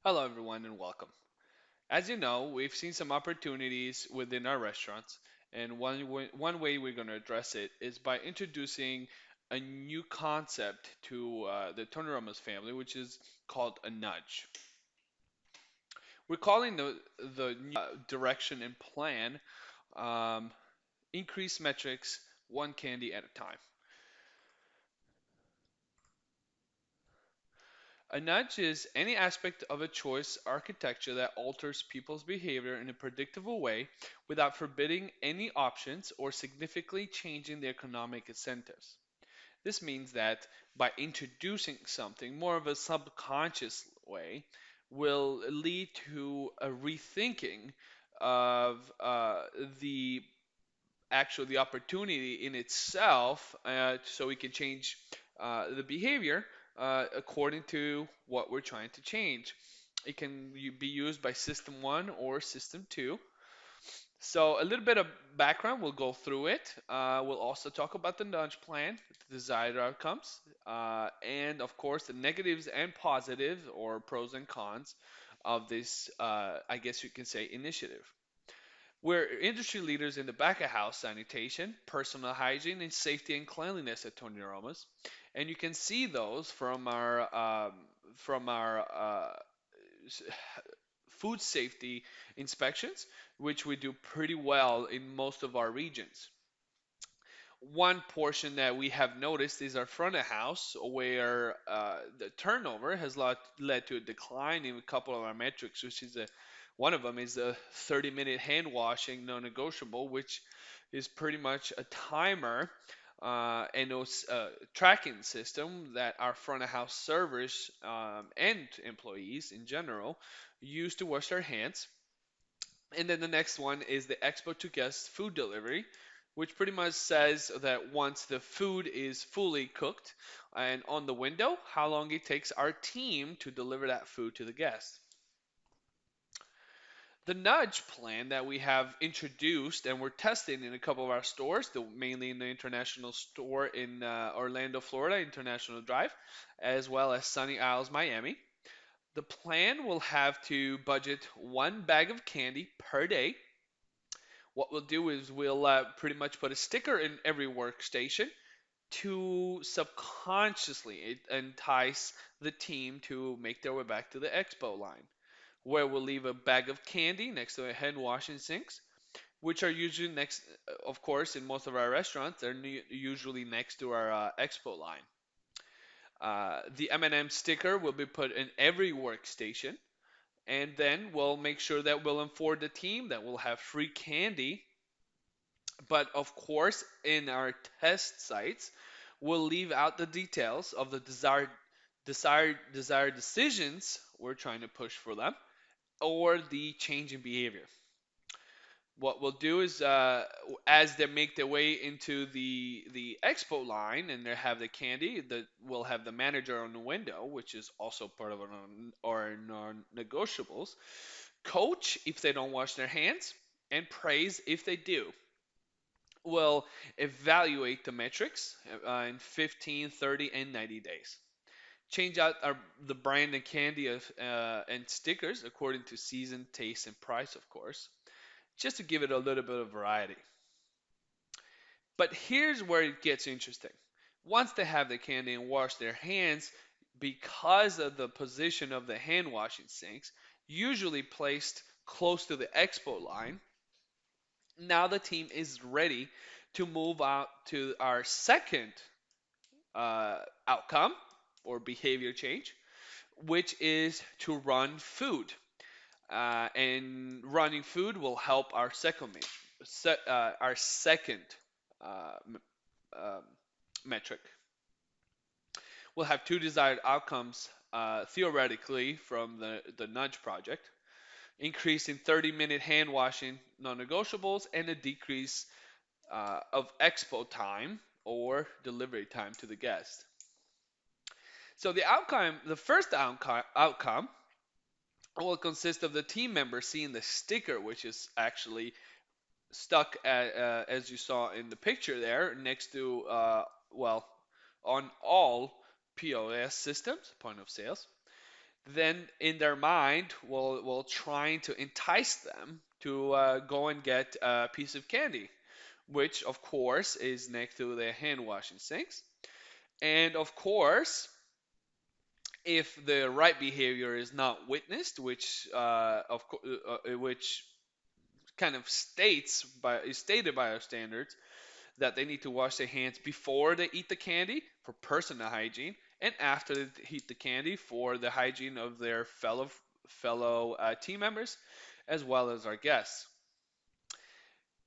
Hello, everyone, and welcome. As you know, we've seen some opportunities within our restaurants, and one way we're going to address it is by introducing a new concept to the Toneromas family, which is called a nudge. We're calling the direction and plan um, increase metrics one candy at a time. A nudge is any aspect of a choice architecture that alters people's behavior in a predictable way without forbidding any options or significantly changing the economic incentives. This means that by introducing something more of a subconscious way will lead to a rethinking of the the opportunity in itself, so we can change the behavior according to what we're trying to change. It can be used by system one or system two. So a little bit of background, we'll go through it. We'll also talk about the nudge plan, the desired outcomes, and of course the negatives and positives or pros and cons of this, I guess you can say, initiative. We're industry leaders in the back of house sanitation, personal hygiene, and safety and cleanliness at Tony Roma's, and you can see those from our s- food safety inspections, which we do pretty well in most of our regions. One portion that we have noticed is our front of house, where the turnover has led to a decline in a couple of our metrics, which is one of them is the 30-minute hand washing non-negotiable, which is pretty much a timer and tracking system that our front of house servers and employees in general use to wash their hands. And then the next one is the Expo to Guest food delivery, which pretty much says that once the food is fully cooked and on the window, how long it takes our team to deliver that food to the guest. The nudge plan that we have introduced and we're testing in a couple of our stores, mainly in the international store in Orlando, Florida, International Drive, as well as Sunny Isles, Miami. The plan will have to budget one bag of candy per day. What we'll do is we'll pretty much put a sticker in every workstation to subconsciously entice the team to make their way back to the expo line, where we'll leave a bag of candy next to a hand washing sinks, which are usually next, of course, in most of our restaurants, they're usually next to our expo line. The M&M sticker will be put in every workstation, and then we'll make sure that we'll inform the team that we'll have free candy. But of course, in our test sites, we'll leave out the details of the desired decisions we're trying to push for them, or the change in behavior. What we'll do is, as they make their way into the expo line and they have the candy, that we'll have the manager on the window, which is also part of our non-negotiables. Coach if they don't wash their hands, and praise if they do. Will evaluate the metrics in 15, 30, and 90 days. Change out the brand and candy and stickers according to season, taste, and price, of course, just to give it a little bit of variety. But here's where it gets interesting. Once they have the candy and wash their hands, because of the position of the hand washing sinks, usually placed close to the expo line, now the team is ready to move out to our second outcome or behavior change, which is to run food. And running food will help our our second uh, um, metric. We'll have two desired outcomes theoretically from the nudge project: increase in 30-minute hand washing non-negotiables and a decrease of expo time or delivery time to the guest. So the first outcome will consist of the team member seeing the sticker, which is actually stuck as you saw in the picture there, next to well, on all POS systems, point of sales. then in their mind will trying to entice them to go and get a piece of candy, which of course is next to the hand washing sinks. And of course, if the right behavior is not witnessed, which kind of is stated by our standards, that they need to wash their hands before they eat the candy for personal hygiene, and after they eat the candy for the hygiene of their fellow team members, as well as our guests.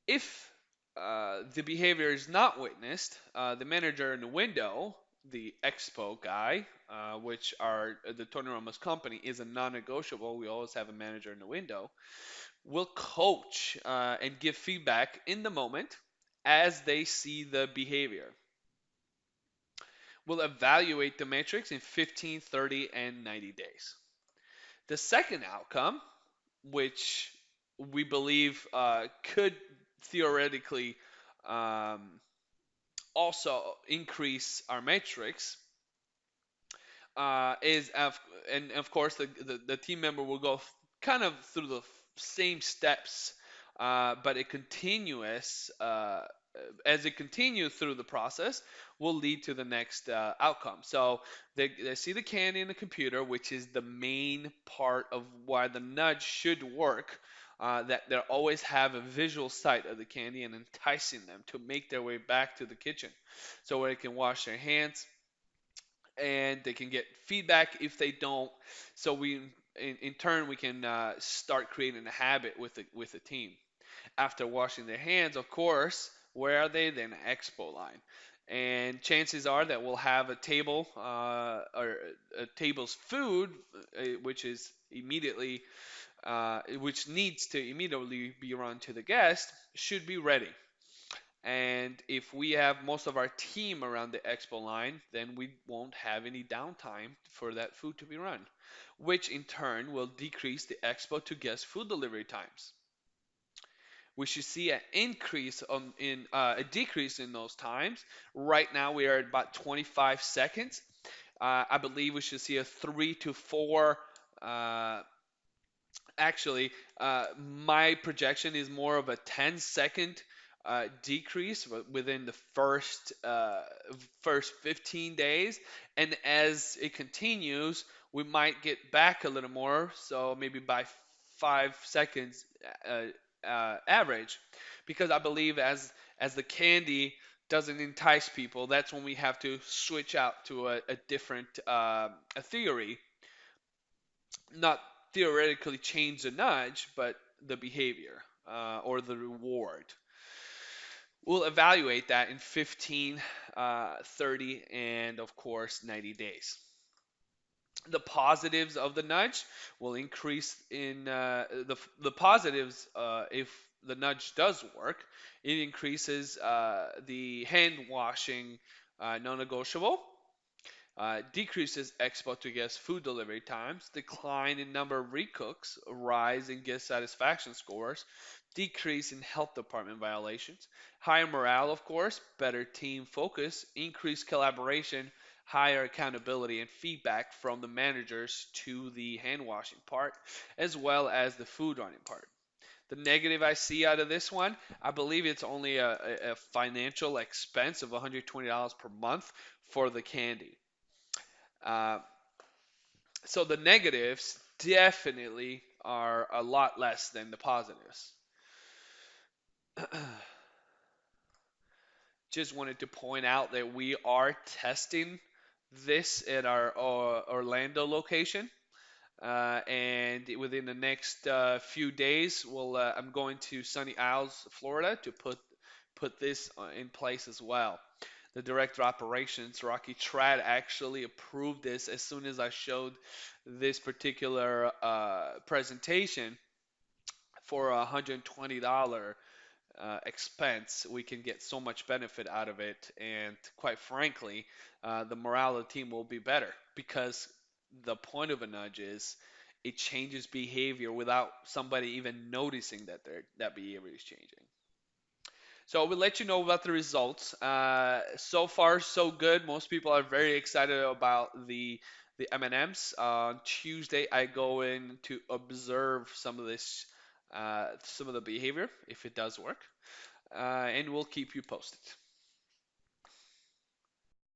If the behavior is not witnessed, the manager in the window, the expo guy, which are the Tornarama's company is a non-negotiable. We always have a manager in the window. Will coach and give feedback in the moment as they see the behavior. Will evaluate the matrix in 15, 30, and 90 days. The second outcome, which we believe could theoretically um, also increase our matrix, is and of course the team member will go kind of through the same steps, but it continuous as it continues through the process will lead to the next outcome. So they see the candy in the computer, which is the main part of why the nudge should work. That they always have a visual sight of the candy and enticing them to make their way back to the kitchen, so where they can wash their hands and they can get feedback if they don't. So in turn, we can start creating a habit with the team. After washing their hands, of course, where are they? Then expo line. And chances are that we'll have a table or a table's food, which is which needs to immediately be run to the guest, should be ready. And if we have most of our team around the expo line, then we won't have any downtime for that food to be run, which in turn will decrease the expo to guest food delivery times. We should see an increase in a decrease in those times. Right now we are at about 25 seconds. I believe we should see a 3 to 4 uh, Actually, my projection is more of a 10-second decrease within the first 15 days, and as it continues, we might get back a little more. So maybe by 5 seconds average, because I believe as the candy doesn't entice people, that's when we have to switch out to a different a theory, not theoretically change the nudge, but the behavior or the reward. We'll evaluate that in 15, 30, and of course 90 days. The positives of the nudge will increase in the positives if the nudge does work. It increases the hand washing non-negotiable, decreases export to guest food delivery times, decline in number of recooks, rise in guest satisfaction scores, decrease in health department violations, higher morale, of course, better team focus, increased collaboration, higher accountability and feedback from the managers to the hand washing part, as well as the food running part. The negative I see out of this one, I believe it's only a financial expense of $120 per month for the candy. Uh, so the negatives definitely are a lot less than the positives. Just wanted to point out that we are testing this at our Orlando location. And within the next few days, I'm going to Sunny Isles, Florida, to put this in place as well. The director of operations, Rocky Trad, actually approved this as soon as I showed this particular presentation for $120 expense. We can get so much benefit out of it, and quite frankly, the morale of the team will be better because the point of a nudge is it changes behavior without somebody even noticing that behavior is changing. So we'll let you know about the results. So far, so good. Most people are very excited about the M&Ms. On Tuesday, I go in to observe some of this, some of the behavior, if it does work, and we'll keep you posted.